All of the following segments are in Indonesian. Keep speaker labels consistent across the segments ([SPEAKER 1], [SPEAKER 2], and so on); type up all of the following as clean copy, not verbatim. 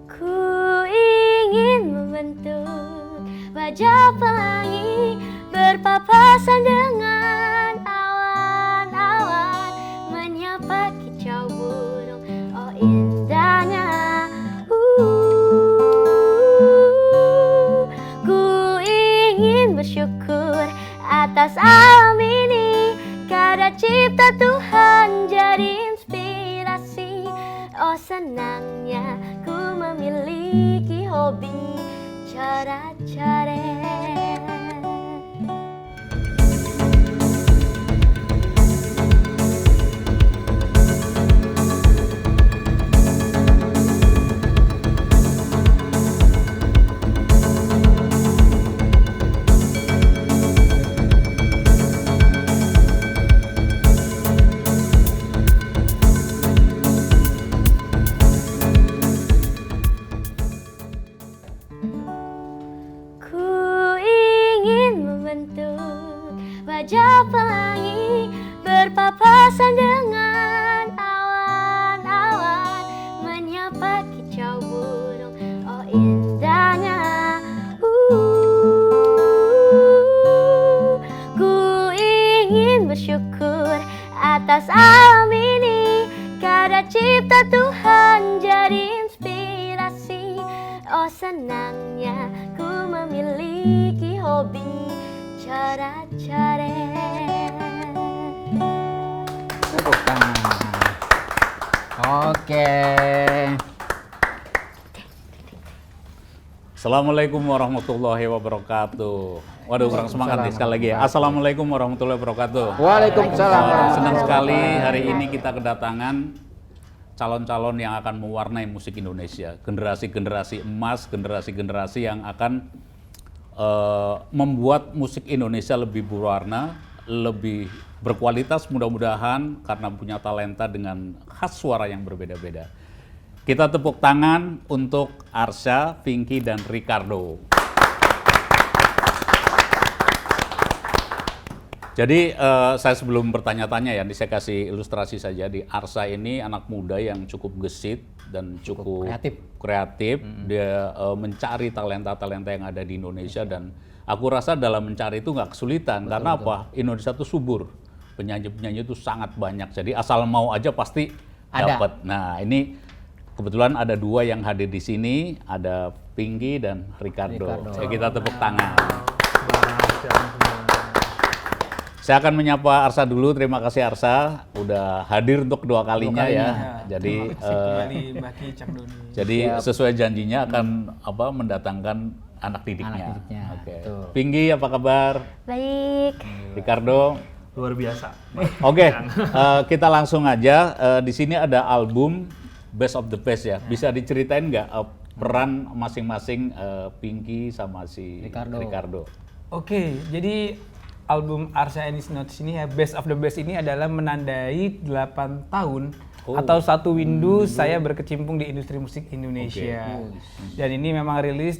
[SPEAKER 1] Ku ingin membentuk wajah pelangi berpapasan dengan awan-awan, menyapa kicau burung, oh indahnya. Ku ingin bersyukur atas alam ini, karena cipta Tuhan jadi inspirasi. Oh senangnya ku memiliki hobi coret-coret. Wajah pelangi berpapasan dengan awan-awan, menyapa kicau burung, oh indahnya. Ku ingin bersyukur atas alam ini, karena cipta Tuhan jadi inspirasi. Oh senangnya ku memiliki hobi coret-coret.
[SPEAKER 2] Tepuk tangan. Oke.
[SPEAKER 3] Assalamualaikum warahmatullahi wabarakatuh. Waduh, kurang semangat nih sekali lagi ya. Assalamualaikum warahmatullahi wabarakatuh.
[SPEAKER 2] Waalaikumsalam.
[SPEAKER 3] Senang sekali hari ini kita kedatangan calon-calon yang akan mewarnai musik Indonesia. Generasi-generasi emas, generasi-generasi yang akan membuat musik Indonesia lebih berwarna, lebih berkualitas mudah-mudahan karena punya talenta dengan khas suara yang berbeda-beda. Kita tepuk tangan untuk Arsha, Pinky, dan Ricardo. Jadi saya sebelum bertanya-tanya ya, saya kasih ilustrasi saja. Di Arsha ini anak muda yang cukup gesit dan cukup kreatif. Dia mencari talenta-talenta yang ada di Indonesia, dan aku rasa dalam mencari itu nggak kesulitan. Karena apa? Indonesia itu subur, penyanyi-penyanyi itu sangat banyak. Jadi asal mau aja pasti dapat. Nah ini kebetulan ada dua yang hadir di sini, ada Pinky dan Ricardo. Jadi kita tepuk tangan. Saya akan menyapa Arsha dulu. Terima kasih Arsha udah hadir untuk kedua kalinya ya. Jadi sesuai janjinya akan mendatangkan anak didiknya. Oke. Pinky apa kabar?
[SPEAKER 1] Baik.
[SPEAKER 3] Ricardo
[SPEAKER 4] luar biasa.
[SPEAKER 3] Oke. Kita langsung aja. Di sini ada album Best of the Best ya. Bisa diceritain nggak peran masing-masing Pinky sama si Ricardo?
[SPEAKER 4] Oke, jadi album Arsha and His Notes ini ya, Best of the Best ini adalah menandai 8 tahun atau satu window saya berkecimpung di industri musik Indonesia. Dan ini memang rilis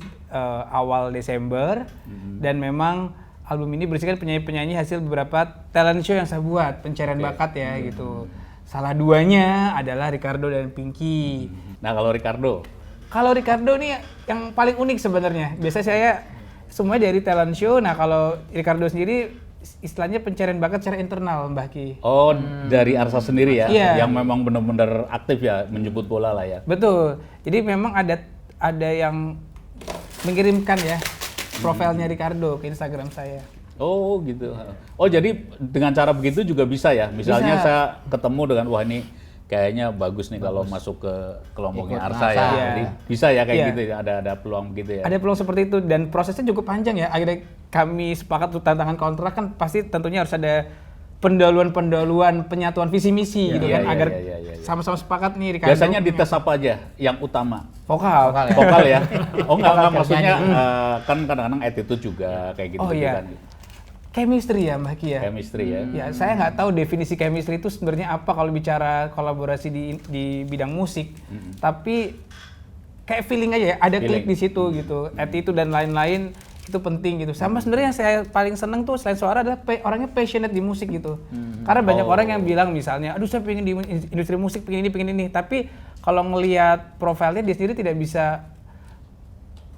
[SPEAKER 4] awal Desember, dan memang album ini berisikan penyanyi-penyanyi hasil beberapa talent show yang saya buat, pencarian bakat ya gitu. Salah duanya adalah Ricardo dan Pinky.
[SPEAKER 3] Nah kalau Ricardo?
[SPEAKER 4] Kalau Ricardo nih yang paling unik sebenarnya. Biasanya saya semuanya dari talent show. Nah kalau Ricardo sendiri istilahnya pencarian bakat secara internal, Mbak Ki.
[SPEAKER 3] Oh, dari Arsha sendiri ya?
[SPEAKER 4] Iya.
[SPEAKER 3] Yang memang benar-benar aktif ya, menjemput bola lah ya?
[SPEAKER 4] Betul. Jadi memang ada yang mengirimkan ya profilnya Ricardo ke Instagram saya.
[SPEAKER 3] Oh gitu. Oh jadi dengan cara begitu juga bisa ya? Misalnya
[SPEAKER 4] Bisa.
[SPEAKER 3] saya ketemu dengan, wah ini kayaknya bagus nih kalau masuk ke kelompoknya Arsha ya.
[SPEAKER 4] Iya.
[SPEAKER 3] Jadi bisa ya kayak
[SPEAKER 4] Iya.
[SPEAKER 3] gitu ya, ada peluang begitu ya?
[SPEAKER 4] Ada peluang seperti itu, dan prosesnya cukup panjang ya. Akhirnya kami sepakat untuk tantangan kontrak, kan pasti tentunya harus ada pendahuluan, penyatuan visi misi gitu kan, agar sama-sama sepakat nih Ricardo.
[SPEAKER 3] Biasanya dites apa aja yang utama?
[SPEAKER 4] Vokal.
[SPEAKER 3] Vokal ya? Oh enggak maksudnya kan kadang-kadang attitude juga kayak gitu.
[SPEAKER 4] Oh iya.
[SPEAKER 3] Kan.
[SPEAKER 4] Chemistry ya Mbak Ki ya?
[SPEAKER 3] Chemistry ya?
[SPEAKER 4] Ya, saya nggak tahu definisi chemistry itu sebenarnya apa kalau bicara kolaborasi di bidang musik. Tapi kayak feeling aja ya, ada klik di situ gitu. Attitude dan lain-lain itu penting gitu. Sama sebenarnya yang saya paling seneng tuh selain suara adalah orangnya passionate di musik gitu. Karena banyak orang yang bilang misalnya, aduh saya pengen di industri musik, pengen ini. Tapi kalau ngelihat profilnya dia sendiri tidak bisa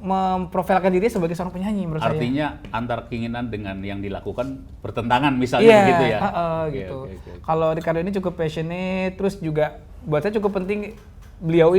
[SPEAKER 4] memprofilkan diri sebagai seorang penyanyi menurut saya.
[SPEAKER 3] Artinya antar keinginan dengan yang dilakukan bertentangan misalnya begitu ya?
[SPEAKER 4] Gitu. Kalau Ricardo ini cukup passionate, terus juga buat saya cukup penting beliau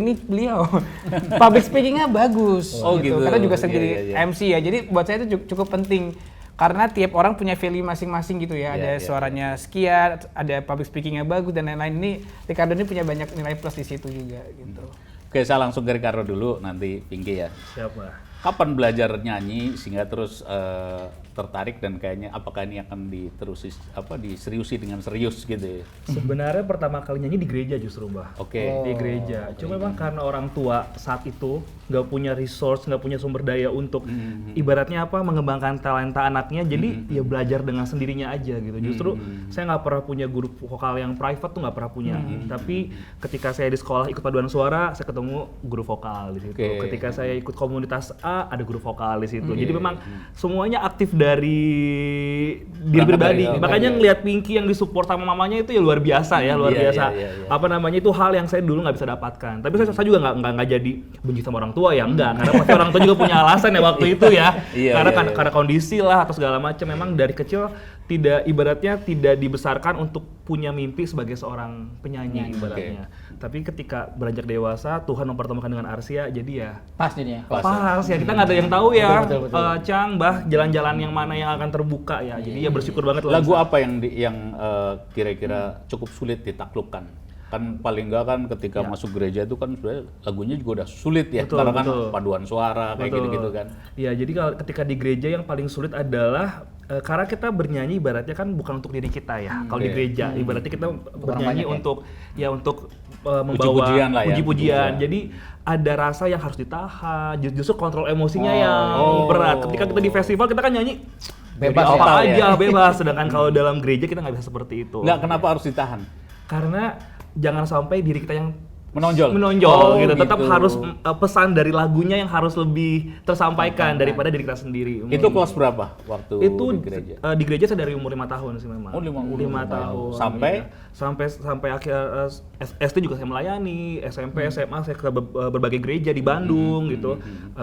[SPEAKER 4] public speakingnya bagus gitu. Karena juga sendiri MC ya, jadi buat saya itu cukup penting. Karena tiap orang punya value masing-masing gitu ya, ada suaranya sekian, ada public speakingnya bagus dan lain-lain. Ini Ricardo ini punya banyak nilai plus di situ juga gitu.
[SPEAKER 3] Oke, saya langsung ke Ricardo dulu, nanti Pinky ya.
[SPEAKER 5] Siapa?
[SPEAKER 3] Kapan belajar nyanyi sehingga terus tertarik dan kayaknya apakah ini akan diseriusi dengan serius gitu ya?
[SPEAKER 5] Sebenarnya pertama kali nyanyi di gereja justru, Mbah.
[SPEAKER 3] Oke.
[SPEAKER 5] Di gereja. Cuma memang karena orang tua saat itu nggak punya resource, nggak punya sumber daya untuk ibaratnya mengembangkan talenta anaknya, jadi ya belajar dengan sendirinya aja gitu. Justru saya nggak pernah punya guru vokal yang private tuh nggak pernah punya. Tapi ketika saya di sekolah ikut paduan suara, saya ketemu guru vokal di situ. Ketika saya ikut komunitas A, ada guru vokal di situ. Jadi memang semuanya aktif dari diri pribadi. Makanya ngelihat Pinky yang disupport sama mamanya itu ya luar biasa ya, luar biasa. Apa namanya, itu hal yang saya dulu nggak bisa dapatkan. Tapi saya juga nggak jadi benci sama orang tua ya, enggak. Karena pasti orang tua juga punya alasan ya waktu itu ya. Karena kondisi lah atau segala macam. Memang dari kecil ibaratnya tidak dibesarkan untuk punya mimpi sebagai seorang penyanyi ibaratnya. Tapi ketika beranjak dewasa, Tuhan mempertemukan dengan Arsia, jadi ya
[SPEAKER 6] pas jadinya.
[SPEAKER 5] Pas ya, kita nggak ada yang tahu ya.
[SPEAKER 6] Betul.
[SPEAKER 5] Cang, Mbah, jalan-jalan yang mana yang akan terbuka ya. Jadi ya bersyukur banget lah.
[SPEAKER 3] Lagu apa yang kira-kira cukup sulit ditaklukkan? Kan paling enggak kan ketika masuk gereja itu kan sebenarnya lagunya juga udah sulit ya, karena kan paduan suara kayak gitu-gitu kan.
[SPEAKER 5] Iya, jadi kalau ketika di gereja yang paling sulit adalah karena kita bernyanyi ibaratnya kan bukan untuk diri kita ya. Kalau di gereja ibaratnya kita bernyanyi untuk membawa puji-pujian. Jadi ada rasa yang harus ditahan, justru kontrol emosinya yang berat. Ketika kita di festival kita kan nyanyi
[SPEAKER 6] bebas
[SPEAKER 5] apa aja, bebas. Sedangkan kalau dalam gereja kita nggak bisa seperti itu.
[SPEAKER 3] Nggak, kenapa harus ditahan?
[SPEAKER 5] Karena jangan sampai diri kita yang
[SPEAKER 3] menonjol
[SPEAKER 5] gitu. Tetap harus pesan dari lagunya yang harus lebih tersampaikan daripada diri kita sendiri.
[SPEAKER 3] Itu kelas berapa waktu
[SPEAKER 5] itu
[SPEAKER 3] di gereja?
[SPEAKER 5] Di gereja saya dari umur 5 tahun sih memang.
[SPEAKER 3] 5
[SPEAKER 5] tahun. Sampai akhir SD juga saya melayani, SMP, SMA saya ke berbagai gereja di Bandung gitu.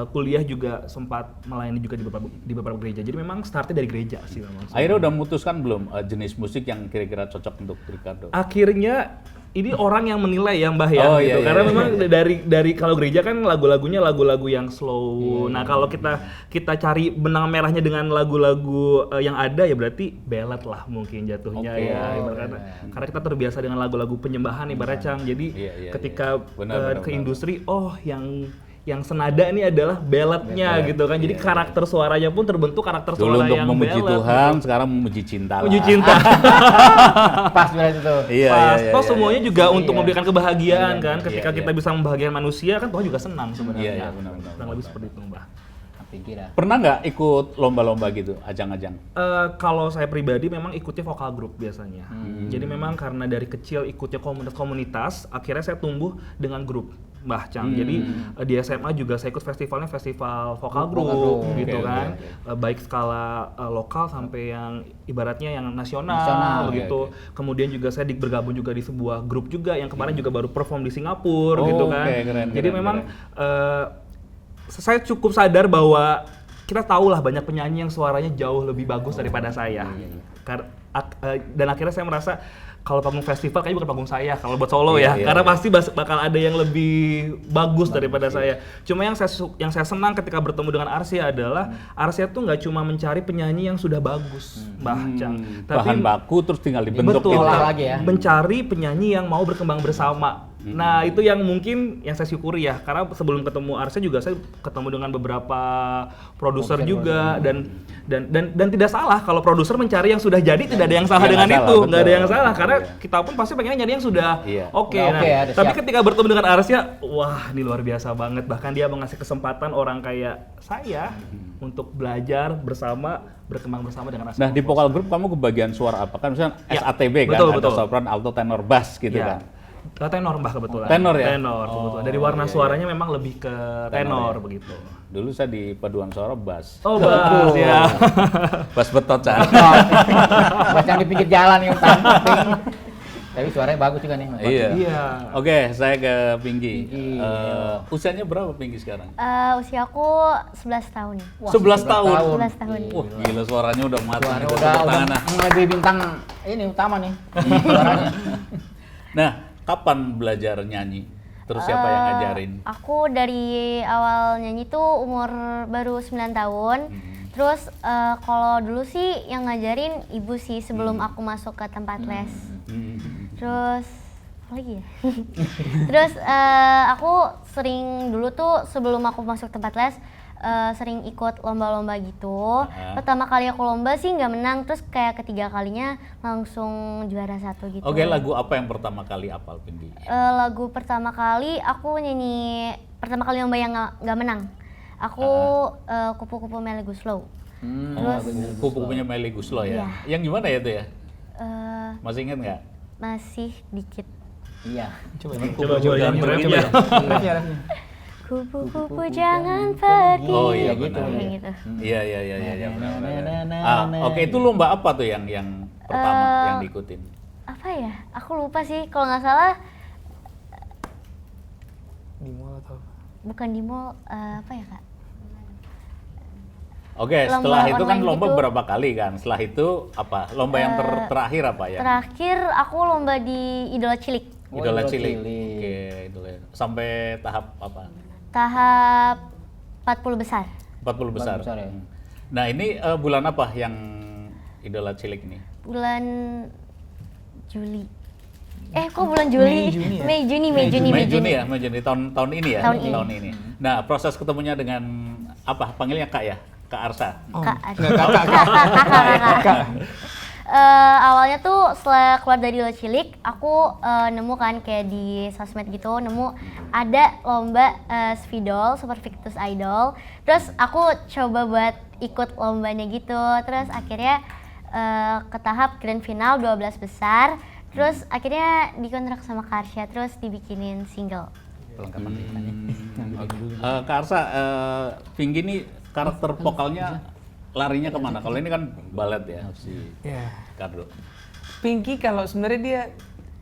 [SPEAKER 5] Kuliah juga sempat melayani juga di beberapa gereja. Jadi memang startnya dari gereja sih memang.
[SPEAKER 3] Akhirnya udah memutuskan belum jenis musik yang kira-kira cocok untuk Ricardo?
[SPEAKER 5] Akhirnya ini orang yang menilai ya Mbah ya, gitu. Karena memang dari kalau gereja kan lagu-lagunya lagu-lagu yang slow. Nah kalau kita cari benang merahnya dengan lagu-lagu yang ada ya berarti ballad lah mungkin jatuhnya karena kita terbiasa dengan lagu-lagu penyembahan ibaratnya Cang. Jadi ketika ke industri yang senada ini adalah balladnya gitu kan. Jadi karakter suaranya pun terbentuk karakter
[SPEAKER 3] dulu
[SPEAKER 5] suara
[SPEAKER 3] untuk
[SPEAKER 5] yang
[SPEAKER 3] memuji
[SPEAKER 5] ballad,
[SPEAKER 3] Tuhan,
[SPEAKER 5] gitu.
[SPEAKER 3] sekarang memuji cinta.
[SPEAKER 5] Memuji cinta.
[SPEAKER 6] Pas berarti tuh.
[SPEAKER 5] Pas. Semuanya juga untuk memberikan kebahagiaan kan. Ketika kita bisa membahagiakan manusia kan Tuhan juga senang sebenarnya.
[SPEAKER 3] Benar.
[SPEAKER 5] Kurang lebih seperti itu Mbah.
[SPEAKER 3] Pernah nggak ikut lomba-lomba gitu, ajang-ajang?
[SPEAKER 5] Kalau saya pribadi memang ikutnya vokal group biasanya. Jadi memang karena dari kecil ikutnya komunitas, akhirnya saya tumbuh dengan grup Mbah Cang. Jadi di SMA juga saya ikut festival vokal group gitu kan. Baik skala lokal sampai yang ibaratnya yang nasional gitu. Kemudian juga saya bergabung juga di sebuah grup juga yang kemarin juga baru perform di Singapura gitu kan. Jadi memang saya cukup sadar bahwa kita tahu lah banyak penyanyi yang suaranya jauh lebih bagus daripada saya. Dan akhirnya saya merasa kalau panggung festival kayaknya bukan panggung saya kalau buat solo karena pasti bakal ada yang lebih bagus daripada saya. Cuma yang saya senang ketika bertemu dengan Arsia adalah Arsia tuh nggak cuma mencari penyanyi yang sudah bagus, Mbah Cang, tapi
[SPEAKER 3] bahan baku terus tinggal dibentuk
[SPEAKER 5] betul,
[SPEAKER 6] lagi ya.
[SPEAKER 5] Mencari penyanyi yang mau berkembang bersama. Nah itu yang mungkin yang saya syukuri ya, karena sebelum ketemu Arsia juga saya ketemu dengan beberapa produser juga dan tidak salah kalau produser mencari yang sudah jadi, tidak ada yang salah dengan itu, nggak ada yang salah karena kita pun pasti pengennya nyari yang sudah oke. Tapi ketika bertemu dengan Arsia, wah ini luar biasa banget, bahkan dia mengasih kesempatan orang kayak saya untuk belajar bersama, berkembang bersama dengan Arsia.
[SPEAKER 3] Nah di vokal group kamu kebagian suara apa? Kan misalnya SATB kan, ada sopran, alto, tenor, bass gitu kan?
[SPEAKER 5] Tenor Mbah kebetulan.
[SPEAKER 3] Tenor ya?
[SPEAKER 5] Tenor kebetulan. Dari warna suaranya memang lebih ke tenor begitu.
[SPEAKER 3] Dulu saya di paduan suara bass.
[SPEAKER 5] Oh bass ya.
[SPEAKER 3] Bass betot kan.
[SPEAKER 6] Bass yang di pinggir jalan yang tamping. Tapi suaranya bagus juga nih, Mas.
[SPEAKER 3] Iya.
[SPEAKER 5] Iya.
[SPEAKER 3] Oke, saya ke Pinky.
[SPEAKER 6] Pinky.
[SPEAKER 3] Usianya berapa Pinky sekarang?
[SPEAKER 1] Usia aku 11 tahun.
[SPEAKER 3] 11 tahun.
[SPEAKER 1] 11 tahun.
[SPEAKER 3] Wah, gila suaranya udah mati.
[SPEAKER 6] Suara
[SPEAKER 3] Kita
[SPEAKER 6] udah
[SPEAKER 3] tepuk tangan, nah.
[SPEAKER 6] lebih bintang ini utama nih. Suaranya.
[SPEAKER 3] Nah, kapan belajar nyanyi? Terus siapa yang ngajarin?
[SPEAKER 1] Aku dari awal nyanyi tuh umur baru 9 tahun. Terus kalau dulu sih yang ngajarin ibu sih sebelum aku masuk ke tempat les. Terus apa lagi ya? Terus aku sering dulu tuh sebelum aku masuk tempat les sering ikut lomba-lomba gitu. Pertama kali aku lomba sih nggak menang, terus kayak ketiga kalinya langsung juara 1 gitu.
[SPEAKER 3] Oke, lagu apa yang pertama kali apal Pinky?
[SPEAKER 1] Lagu pertama kali aku nyanyi pertama kali lomba yang nggak menang. Aku Kupu-Kupu Melly Guslow. Terus
[SPEAKER 3] Kupu-kupunya Melly Guslow ya?
[SPEAKER 1] Iya.
[SPEAKER 3] Yang gimana ya itu ya?
[SPEAKER 1] eh,
[SPEAKER 3] Masih ingat nggak?
[SPEAKER 1] masih dikit.
[SPEAKER 6] Iya.
[SPEAKER 5] Coba yang rap
[SPEAKER 3] Coba.
[SPEAKER 5] ya.
[SPEAKER 4] Rapnya.
[SPEAKER 1] Kupu-kupu jangan pergi.
[SPEAKER 3] Oh iya
[SPEAKER 6] gitu.
[SPEAKER 3] benar.
[SPEAKER 1] Kayak gitu.
[SPEAKER 3] Iya benar. Oke, itu lomba apa tuh yang pertama yang diikutin?
[SPEAKER 1] Apa ya? Aku lupa sih. Kalau nggak salah
[SPEAKER 4] Di mall atau apa?
[SPEAKER 1] bukan di mall. Apa ya kak?
[SPEAKER 3] Oke,
[SPEAKER 1] Lomba
[SPEAKER 3] setelah itu kan
[SPEAKER 1] online
[SPEAKER 3] lomba
[SPEAKER 1] gitu.
[SPEAKER 3] berapa kali kan? Setelah itu apa? Lomba yang terakhir apa ya?
[SPEAKER 1] Terakhir aku lomba di Idola Cilik.
[SPEAKER 6] Oh,
[SPEAKER 3] Idola
[SPEAKER 6] Idola
[SPEAKER 3] Cilik.
[SPEAKER 6] Cilik.
[SPEAKER 3] Oke, idola. Sampai tahap apa?
[SPEAKER 1] Tahap 40 besar.
[SPEAKER 3] 40 besar.
[SPEAKER 6] Besar ya.
[SPEAKER 3] Nah, ini bulan apa yang Idola Cilik ini?
[SPEAKER 1] Bulan Juli. Kok bulan Juli?
[SPEAKER 4] Mei, Juni ya?
[SPEAKER 1] Mei, Juni.
[SPEAKER 3] Mei Juni ya, Mei Juni tahun ini ya,
[SPEAKER 1] Tahun ini.
[SPEAKER 3] Nah, proses ketemunya dengan apa? Panggilnya Kak ya, Kak Arsa.
[SPEAKER 1] Kak,
[SPEAKER 4] Kak.
[SPEAKER 1] awalnya tuh setelah keluar dari Idola Cilik, aku nemu kan kayak di sosmed gitu, nemu ada lomba Spidol, Super Victus Idol. Terus aku coba buat ikut lombanya gitu. Terus akhirnya ke tahap grand final 12 besar. Terus akhirnya dikontrak sama Karsya, terus dibikinin single.
[SPEAKER 6] Perlengkapan ceritanya.
[SPEAKER 3] Kak Arsa, Pinky ini karakter vokalnya larinya kemana? Kalau ini kan balet ya, si
[SPEAKER 4] Ya.
[SPEAKER 3] Kardo.
[SPEAKER 4] Pinky kalau sebenarnya dia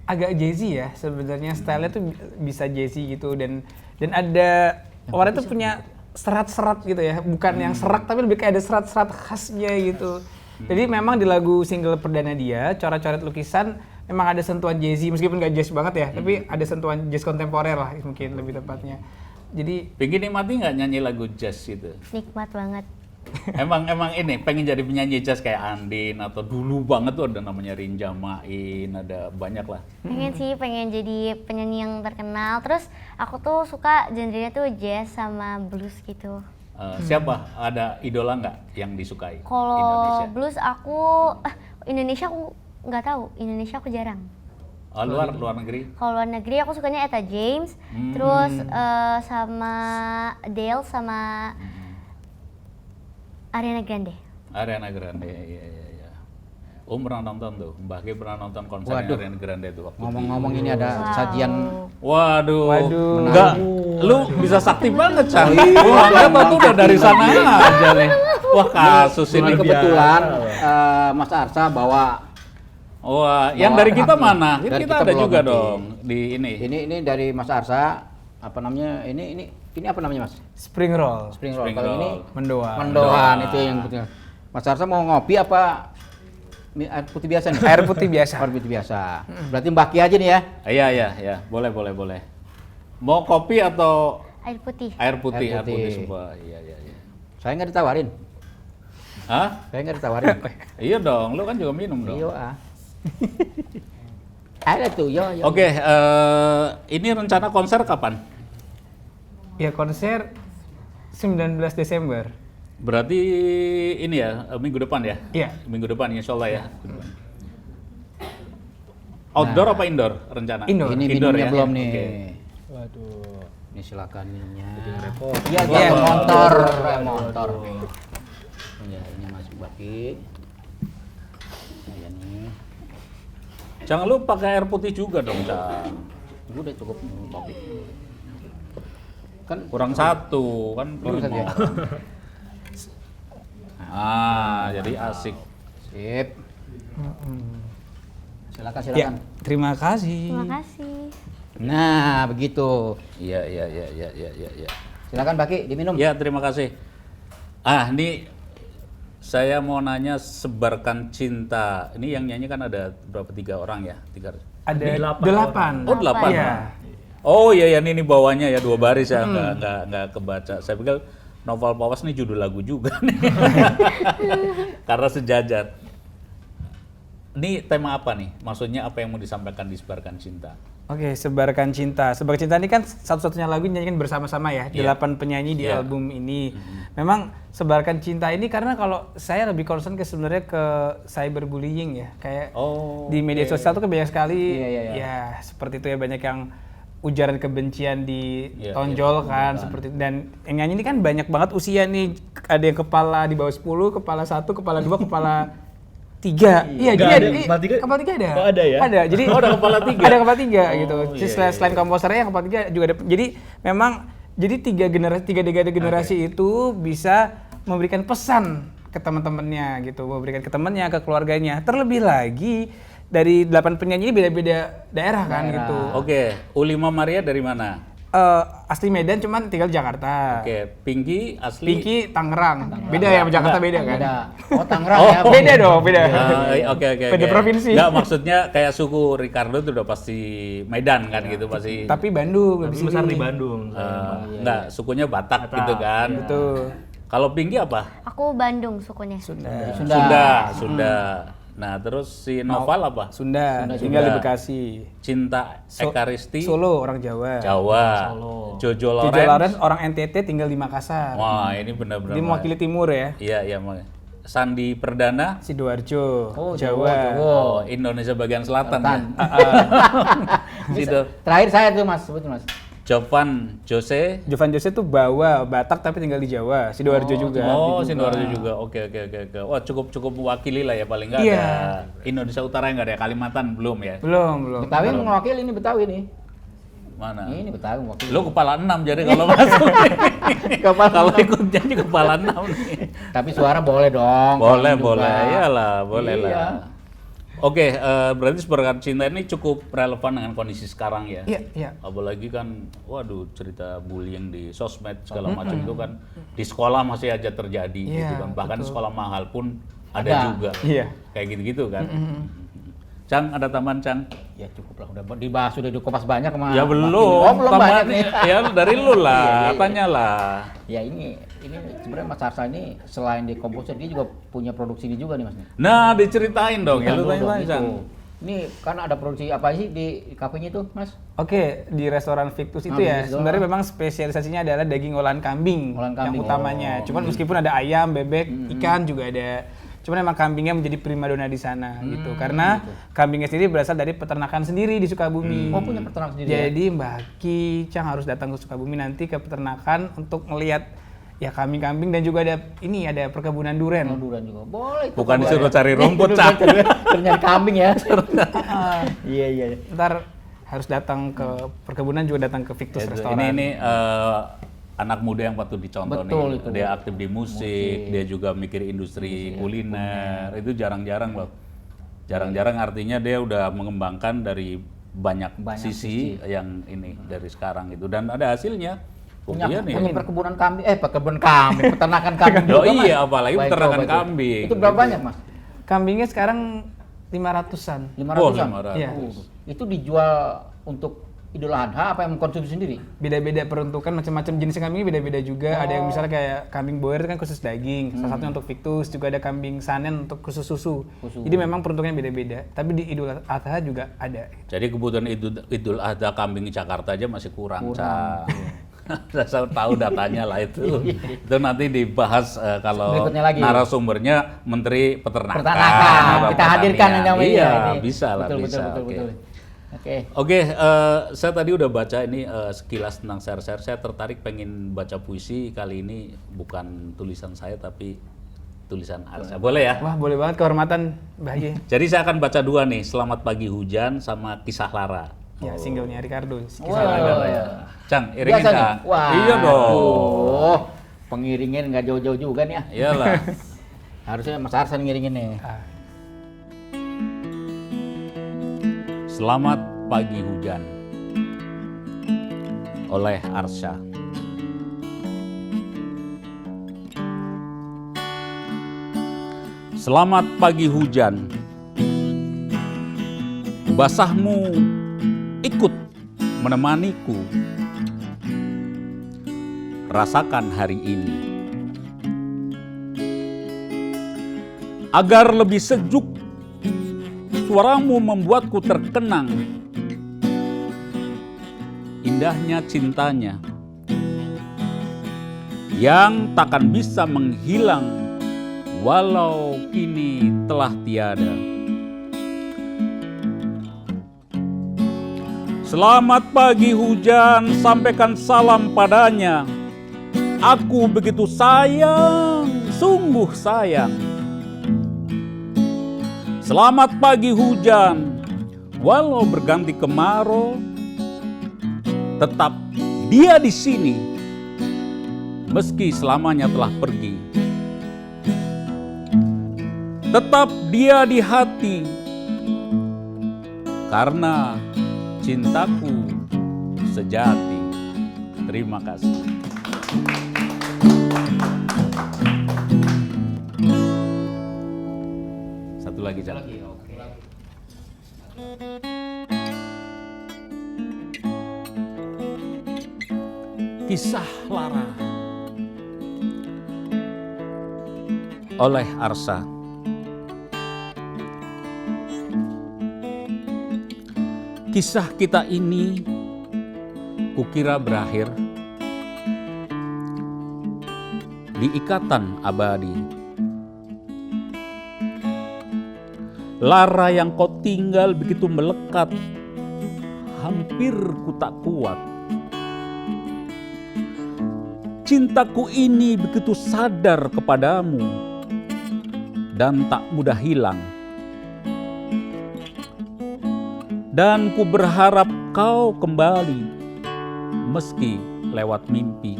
[SPEAKER 4] agak jazzy ya, sebenarnya stylenya tuh bisa jazzy gitu dan ada orang tuh punya serat-serat gitu ya, bukan yang serak tapi lebih kayak ada serat-serat khasnya gitu. Jadi memang di lagu single perdana dia, Coret-Coret Lukisan, memang ada sentuhan jazzy meskipun gak jazz banget ya, tapi ada sentuhan jazz kontemporer lah mungkin lebih tepatnya. Jadi
[SPEAKER 3] Pinky nikmati nggak nyanyi lagu jazz gitu?
[SPEAKER 1] Nikmat banget.
[SPEAKER 3] emang ini pengen jadi penyanyi jazz kayak Andin atau dulu banget tuh ada namanya Rinja Main, ada banyak lah.
[SPEAKER 1] Pengen jadi penyanyi yang terkenal. Terus aku tuh suka genrenya tuh jazz sama blues gitu.
[SPEAKER 3] Siapa? Ada idola nggak yang disukai?
[SPEAKER 1] Kalau
[SPEAKER 3] Indonesia.
[SPEAKER 1] blues Indonesia aku nggak tahu. Indonesia aku jarang.
[SPEAKER 3] Luar negeri?
[SPEAKER 1] Kalau luar negeri aku sukanya Etta James, terus sama Adele sama Ariana Grande.
[SPEAKER 3] Ariana Grande, iya. Pernah nonton tuh, Mbah Ge pernah nonton konser
[SPEAKER 6] Waduh.
[SPEAKER 3] Ariana Grande tuh waktu
[SPEAKER 6] Ngomong-ngomong
[SPEAKER 3] di-
[SPEAKER 6] ini ada sajian
[SPEAKER 3] Waduh,
[SPEAKER 4] Waduh.
[SPEAKER 3] enggak, lu bisa sakti banget, Cang. Gua nggak tahu tuh udah dari sana aja nih. Wah, kasus
[SPEAKER 6] ini
[SPEAKER 3] ini.
[SPEAKER 6] kebetulan Mas Arsa bawa
[SPEAKER 3] Wah, yang dari kita mana?
[SPEAKER 6] Dari
[SPEAKER 3] Kita
[SPEAKER 6] kita
[SPEAKER 3] ada
[SPEAKER 6] belum
[SPEAKER 3] juga
[SPEAKER 6] nanti.
[SPEAKER 3] dong di ini.
[SPEAKER 6] ini dari Mas Arsa apa namanya? Ini apa namanya, Mas?
[SPEAKER 4] spring roll,
[SPEAKER 6] Spring roll.
[SPEAKER 3] Spring
[SPEAKER 6] Kalau
[SPEAKER 3] roll.
[SPEAKER 6] ini
[SPEAKER 4] mendoan.
[SPEAKER 6] mendoan itu yang penting. Mas Arsa mau ngopi apa air putih biasa nih?
[SPEAKER 4] Air putih biasa.
[SPEAKER 6] Air putih biasa. Berarti Mbak Ki aja nih ya.
[SPEAKER 3] Iya, boleh. Mau kopi atau
[SPEAKER 1] Air putih.
[SPEAKER 3] air putih?
[SPEAKER 6] Air putih.
[SPEAKER 3] semua. Iya.
[SPEAKER 6] Saya nggak ditawarin.
[SPEAKER 3] Hah?
[SPEAKER 6] Saya nggak ditawarin.
[SPEAKER 3] Iya dong, lu kan juga minum dong.
[SPEAKER 6] Iya. Ada tuh, yo.
[SPEAKER 3] Oke, ini rencana konser kapan?
[SPEAKER 4] Ya konser 19 Desember.
[SPEAKER 3] Berarti ini ya, minggu depan ya?
[SPEAKER 4] Iya.
[SPEAKER 3] Minggu depan, insya Allah ya. Outdoor apa indoor rencana?
[SPEAKER 4] Indoor.
[SPEAKER 6] Ini
[SPEAKER 3] Indoor
[SPEAKER 6] minumnya
[SPEAKER 3] ya?
[SPEAKER 6] belum
[SPEAKER 3] Oke.
[SPEAKER 6] nih.
[SPEAKER 5] Waduh.
[SPEAKER 6] Ini silakan minumnya.
[SPEAKER 5] repot.
[SPEAKER 6] Iya,
[SPEAKER 4] Iya.
[SPEAKER 6] motor. Ya, ini masuk baki. Ya nih.
[SPEAKER 3] Jangan lupa pakai air putih juga dong, Cang.
[SPEAKER 6] Gue udah cukup kopi. Kan
[SPEAKER 3] Kurang satu, kan
[SPEAKER 6] Kurang satu ya?
[SPEAKER 3] jadi asik.
[SPEAKER 6] sip. Silakan.
[SPEAKER 4] Ya, Terima kasih.
[SPEAKER 1] Terima kasih.
[SPEAKER 6] Nah, begitu.
[SPEAKER 3] Iya.
[SPEAKER 6] Silakan Baki diminum.
[SPEAKER 3] Ya, terima kasih. Ini saya mau nanya Sebarkan Cinta. Ini yang nyanyi kan ada berapa? 3 orang ya?
[SPEAKER 4] Ada 8.
[SPEAKER 3] Oh, 8.
[SPEAKER 4] Iya.
[SPEAKER 3] Oh iya, ini bawahnya ya 2 baris ya, nggak kebaca. Saya pikir Noval Pawas nih judul lagu juga nih. Karena sejajar. Ini tema apa nih? Maksudnya apa yang mau disampaikan di Sebarkan Cinta?
[SPEAKER 4] Oke, Sebarkan Cinta. Sebarkan Cinta ini kan satu-satunya lagu yang dinyanyikan bersama-sama ya. 8 penyanyi di album ini. Memang Sebarkan Cinta ini karena kalau saya lebih concern sebenarnya ke cyberbullying ya. Kayak di media sosial tuh kan banyak sekali ya seperti itu ya, banyak yang ujaran kebencian ditonjolkan seperti itu. Dan yang nyanyi ini kan banyak banget usia nih. Ada yang kepala di bawah 10, kepala 1, kepala 2, kepala 3. Iya, jadi ada kepala 3 ada.
[SPEAKER 5] Oh, ada ya?
[SPEAKER 4] Ada. Jadi
[SPEAKER 3] ada kepala 3.
[SPEAKER 4] Ada kepala 3 gitu. Selain komposernya yang kepala 3 juga ada. Jadi memang tiga generasi itu bisa memberikan pesan ke teman-temannya gitu, memberikan ke temannya, ke keluarganya. Terlebih lagi dari 8 penyanyi ini beda-beda daerah kan gitu.
[SPEAKER 3] Oke, Ulima Maria dari mana?
[SPEAKER 4] Asli Medan cuman tinggal di Jakarta.
[SPEAKER 3] Oke, Pinky asli
[SPEAKER 4] Pinky Tangerang. Beda ya sama Jakarta beda kan?
[SPEAKER 6] Beda. Oh, Tangerang ya.
[SPEAKER 4] Beda dong, beda.
[SPEAKER 3] Oke.
[SPEAKER 4] Beda provinsi.
[SPEAKER 3] Enggak, maksudnya kayak suku Ricardo itu udah pasti Medan kan gitu pasti.
[SPEAKER 4] Tapi Bandung
[SPEAKER 5] Tapi
[SPEAKER 4] lebih
[SPEAKER 5] besar
[SPEAKER 4] sini.
[SPEAKER 5] di Bandung.
[SPEAKER 3] Enggak, sukunya Batak gitu kan.
[SPEAKER 4] Betul.
[SPEAKER 3] Kalau Pinky apa?
[SPEAKER 1] Aku Bandung sukunya.
[SPEAKER 3] Sunda. Nah, terus si Noval apa?
[SPEAKER 4] Sunda. Tinggal di Bekasi.
[SPEAKER 3] Cinta Ekaristi
[SPEAKER 4] Solo, orang Jawa.
[SPEAKER 3] Jawa. Jojo
[SPEAKER 4] Jojo
[SPEAKER 3] Lawrence.
[SPEAKER 4] Lawrence orang NTT tinggal di Makassar.
[SPEAKER 3] Wah, ini benar-benar.
[SPEAKER 4] Dia mewakili timur ya.
[SPEAKER 3] Iya, makanya. Sandi Perdana.
[SPEAKER 4] Sidoarjo,
[SPEAKER 6] Jawa.
[SPEAKER 3] Oh, Indonesia bagian selatan ya. Situ.
[SPEAKER 6] Terakhir saya tuh Mas, sebut Mas.
[SPEAKER 3] Jovan Jose.
[SPEAKER 4] Jovan Jose tuh Bawa, Batak tapi tinggal di Jawa. Sidoarjo juga.
[SPEAKER 3] Oh, Sidoarjo juga. Oke. Wah, cukup mewakili lah ya, paling nggak
[SPEAKER 4] Iya.
[SPEAKER 3] ada Indonesia Utara yang nggak ada, Kalimantan belum ya.
[SPEAKER 4] Belum.
[SPEAKER 6] Betawi mewakili ini Betawi nih.
[SPEAKER 3] Mana?
[SPEAKER 6] Ini Betawi mewakili.
[SPEAKER 3] Lu kepala 6 jadi kalau masuk. Kalau ikut jadi kepala 6 nih.
[SPEAKER 6] Tapi suara boleh dong.
[SPEAKER 3] Boleh.
[SPEAKER 6] juga.
[SPEAKER 3] Iyalah, boleh
[SPEAKER 6] Iya.
[SPEAKER 3] lah. Oke, berarti Sebarkan Cinta ini cukup relevan dengan kondisi sekarang ya.
[SPEAKER 4] Iya.
[SPEAKER 3] Apalagi kan, waduh, cerita bullying di sosmed segala macam itu kan di sekolah masih aja terjadi gitu kan. Bahkan sekolah mahal pun ada juga.
[SPEAKER 4] Iya.
[SPEAKER 3] Kayak gitu-gitu kan. Cang, ada tambahan Cang?
[SPEAKER 6] Ya cukup lah, udah dibahas, udah dikupas banyak sama.
[SPEAKER 3] Ya belum.
[SPEAKER 6] Oh, belum banyak nih.
[SPEAKER 3] Ya dari lu lah, tanyalah.
[SPEAKER 6] Ya ini sebenarnya Mas Arsa ini selain di komposer dia juga punya produksi ini juga nih Mas.
[SPEAKER 3] Nah, diceritain dong. Ya lu tanya Cang.
[SPEAKER 6] Ini kan ada produksi apa sih di kafenya itu, Mas?
[SPEAKER 4] Oke, di restoran Victus itu ya,
[SPEAKER 6] Victus
[SPEAKER 4] sebenarnya memang spesialisasinya adalah daging olahan kambing,
[SPEAKER 6] Olahan
[SPEAKER 4] yang
[SPEAKER 6] kambing.
[SPEAKER 4] utamanya. Cuman meskipun ada ayam, bebek, ikan juga ada. Cuman emang kambingnya menjadi primadona di sana gitu. Karena kambingnya sendiri berasal dari peternakan sendiri di Sukabumi.
[SPEAKER 6] Oh, punya peternak sendiri.
[SPEAKER 4] Jadi Mbak Ki Cang harus datang ke Sukabumi nanti ke peternakan untuk melihat ya kambing-kambing, dan juga ada perkebunan duren.
[SPEAKER 6] Duran juga. Boleh. itu.
[SPEAKER 3] Bukan disuruh
[SPEAKER 6] Boleh.
[SPEAKER 3] cari rumput, Cang.
[SPEAKER 6] Nyari kambing ya. Iya.
[SPEAKER 4] Ntar harus datang ke perkebunan, juga datang ke Victus restoran.
[SPEAKER 3] Ini anak muda yang patut dicontoh.
[SPEAKER 6] Betul,
[SPEAKER 3] nih.
[SPEAKER 6] itu.
[SPEAKER 3] Dia aktif di musik, dia juga mikir industri kuliner. Itu jarang-jarang loh. Jarang-jarang artinya dia udah mengembangkan dari banyak sisi yang ini dari sekarang itu, dan ada hasilnya.
[SPEAKER 6] Punya
[SPEAKER 3] Buktinya nih.
[SPEAKER 6] perkebunan kambing, peternakan kambing
[SPEAKER 3] Oh
[SPEAKER 6] juga, Mas.
[SPEAKER 3] iya, apalagi
[SPEAKER 6] Baik,
[SPEAKER 3] peternakan
[SPEAKER 6] coba,
[SPEAKER 3] kambing.
[SPEAKER 6] Itu berapa
[SPEAKER 3] Gitu.
[SPEAKER 6] banyak, Mas?
[SPEAKER 4] Kambingnya sekarang 500-an.
[SPEAKER 6] 500-an.
[SPEAKER 3] 500.
[SPEAKER 4] Iya.
[SPEAKER 6] Itu dijual untuk Idul Adha apa yang mengkonsumsi sendiri?
[SPEAKER 4] Beda-beda peruntukan, macam-macam jenis kambingnya beda-beda juga. Ada yang misalnya kayak kambing boer itu kan khusus daging, salah satunya untuk Victus, juga ada kambing sanen untuk khusus susu. Jadi memang peruntukannya beda-beda. Tapi di Idul Adha juga ada.
[SPEAKER 3] Jadi kebutuhan Idul Adha kambing di Jakarta aja masih kurang. Cang. Saya tahu datanya lah itu. Itu nanti dibahas kalau
[SPEAKER 6] Berikutnya lagi.
[SPEAKER 3] narasumbernya Menteri Peternakan.
[SPEAKER 6] Peternakan.
[SPEAKER 3] Bapak
[SPEAKER 6] Kita hadirkan yang namanya.
[SPEAKER 3] Iya,
[SPEAKER 6] ini.
[SPEAKER 3] bisa lah,
[SPEAKER 6] Betul,
[SPEAKER 3] bisa.
[SPEAKER 6] Betul.
[SPEAKER 3] Oke.
[SPEAKER 6] Oke.
[SPEAKER 3] Oke, saya tadi udah baca ini sekilas tentang share-share. Saya tertarik pengen baca puisi kali ini, bukan tulisan saya tapi tulisan Arsa. Boleh ya?
[SPEAKER 4] Wah, boleh banget, kehormatan Mbah Ye.
[SPEAKER 3] Jadi saya akan baca 2 nih, Selamat Pagi Hujan sama Kisah Lara.
[SPEAKER 4] Ya, singlenya Ricardo.
[SPEAKER 3] Ya. Cang, iringin
[SPEAKER 6] Biasa nih?
[SPEAKER 3] Cang.
[SPEAKER 6] Wah.
[SPEAKER 3] Iya dong.
[SPEAKER 6] Oh, pengiringin nggak jauh-jauh juga nih ya.
[SPEAKER 3] Iyalah.
[SPEAKER 6] Harusnya Mas Arsan ngiringin nih.
[SPEAKER 3] Selamat Pagi Hujan oleh Arsha. Selamat pagi hujan, basahmu ikut menemaniku. Rasakan hari ini, agar lebih sejuk, suaramu membuatku terkenang. Indahnya cintanya yang takkan bisa menghilang walau kini telah tiada. Selamat pagi hujan, sampaikan salam padanya. Aku begitu sayang, sungguh sayang. Selamat pagi hujan, walau berganti kemarau, tetap dia di sini, meski selamanya telah pergi. Tetap dia di hati, karena cintaku sejati. Terima kasih. Satu lagi, Cak. Kisah Lara oleh Arsha. Kisah kita ini kukira berakhir di ikatan abadi. Lara yang kau tinggal begitu melekat, hampir ku tak kuat. Cintaku ini begitu sadar kepadamu dan tak mudah hilang. Dan ku berharap kau kembali, meski lewat mimpi.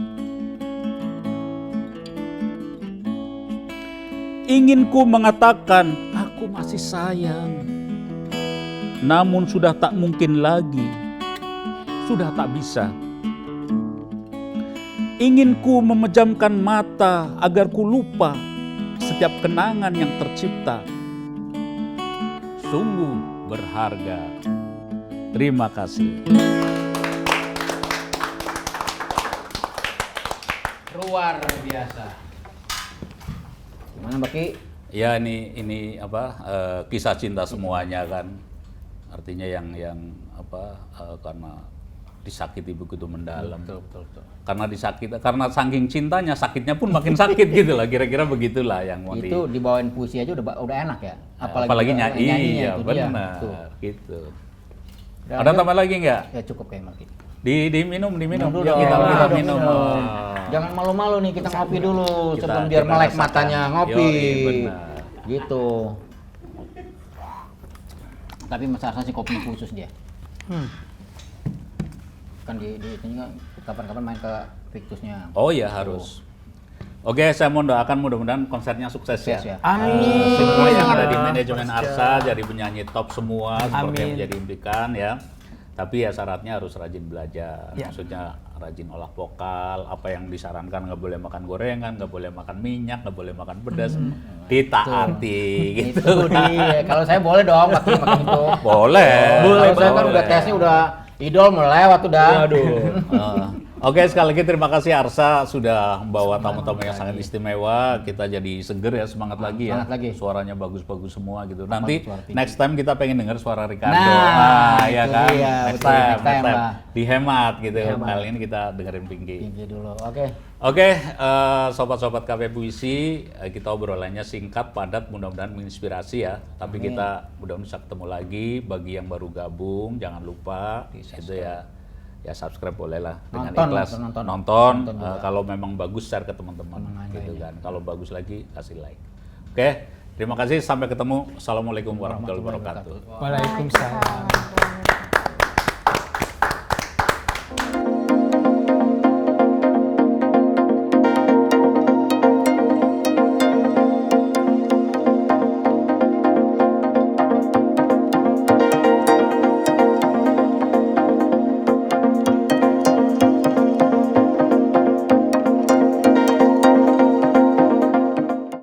[SPEAKER 3] Ingin ku mengatakan, aku masih sayang. Namun sudah tak mungkin lagi, sudah tak bisa. Ingin ku memejamkan mata agar ku lupa setiap kenangan yang tercipta. Sungguh berharga. Terima kasih.
[SPEAKER 6] Luar biasa. Gimana Mbak Ki?
[SPEAKER 3] Ya ini apa kisah cinta semuanya kan. Artinya yang karena disakiti begitu mendalam.
[SPEAKER 6] Betul.
[SPEAKER 3] Karena saking cintanya sakitnya pun makin sakit gitu lah. Kira-kira begitulah yang mau
[SPEAKER 6] Itu dibawain puisi aja udah enak ya.
[SPEAKER 3] Apalagi nyanyi. Iya benar. Gitu. Ada tambah lagi nggak?
[SPEAKER 6] Ya cukup kayak Mbak Ki.
[SPEAKER 3] Diminum.
[SPEAKER 6] Dulu
[SPEAKER 3] Ya,
[SPEAKER 6] dong.
[SPEAKER 3] kita
[SPEAKER 6] Dong.
[SPEAKER 3] minum.
[SPEAKER 6] Jangan malu-malu nih, kita ngopi dulu
[SPEAKER 3] Kita-
[SPEAKER 6] sebelum biar
[SPEAKER 3] kita
[SPEAKER 6] melek
[SPEAKER 3] rasakan.
[SPEAKER 6] matanya ngopi.
[SPEAKER 3] Yoi, benar.
[SPEAKER 6] Gitu. Tapi Mas Arsha sih kopi khusus dia. Kan di itu juga kapan-kapan main ke Victusnya.
[SPEAKER 3] Oh ya harus. Oke, saya mau doakan mudah-mudahan konsernya sukses ya.
[SPEAKER 6] Sukses ya.
[SPEAKER 4] Amin.
[SPEAKER 3] Semua yang ada di manajemen Arsha jadi penyanyi top semua seperti yang
[SPEAKER 4] Amin.
[SPEAKER 3] menjadi impikan ya. Tapi ya syaratnya harus rajin belajar.
[SPEAKER 4] Ya.
[SPEAKER 3] Maksudnya rajin olah vokal, apa yang disarankan nggak boleh makan gorengan, nggak boleh makan minyak, nggak boleh makan pedas. Ditaati gitu.
[SPEAKER 6] Itu dia. Kalau saya boleh dong makin itu.
[SPEAKER 3] Boleh.
[SPEAKER 6] Kalau saya kan udah tesnya udah idol melewat udah.
[SPEAKER 3] Oke, sekali lagi terima kasih Arsha sudah membawa tamu-tamu yang sangat istimewa. Kita jadi seger ya, semangat lagi ya.
[SPEAKER 6] Semangat lagi.
[SPEAKER 3] Suaranya bagus-bagus semua gitu. Nanti
[SPEAKER 6] suara Pinky.
[SPEAKER 3] next time kita pengen dengar suara Ricardo.
[SPEAKER 6] Nah,
[SPEAKER 3] ya
[SPEAKER 6] itu
[SPEAKER 3] kan?
[SPEAKER 6] dia,
[SPEAKER 3] Next
[SPEAKER 6] betul.
[SPEAKER 3] time,
[SPEAKER 6] Next time lah.
[SPEAKER 3] Dihemat gitu.
[SPEAKER 6] Dihemat.
[SPEAKER 3] Kali ini kita dengerin Pinky.
[SPEAKER 6] Pinky dulu. Oke.
[SPEAKER 3] Oke, sobat-sobat KP Puisi, kita obrolannya singkat, padat, mudah-mudahan menginspirasi ya. Tapi kita mudah-mudahan bisa ketemu lagi. Bagi yang baru gabung, jangan lupa itu ya subscribe boleh lah dengan
[SPEAKER 6] Nonton,
[SPEAKER 3] ikhlas.
[SPEAKER 6] nonton.
[SPEAKER 3] Nonton,
[SPEAKER 6] Nonton juga.
[SPEAKER 3] kalau memang bagus share ke teman-teman gitu kan. Kalau bagus lagi kasih like. Oke, terima kasih, sampai ketemu. Assalamualaikum warahmatullahi wabarakatuh.
[SPEAKER 4] Waalaikumsalam.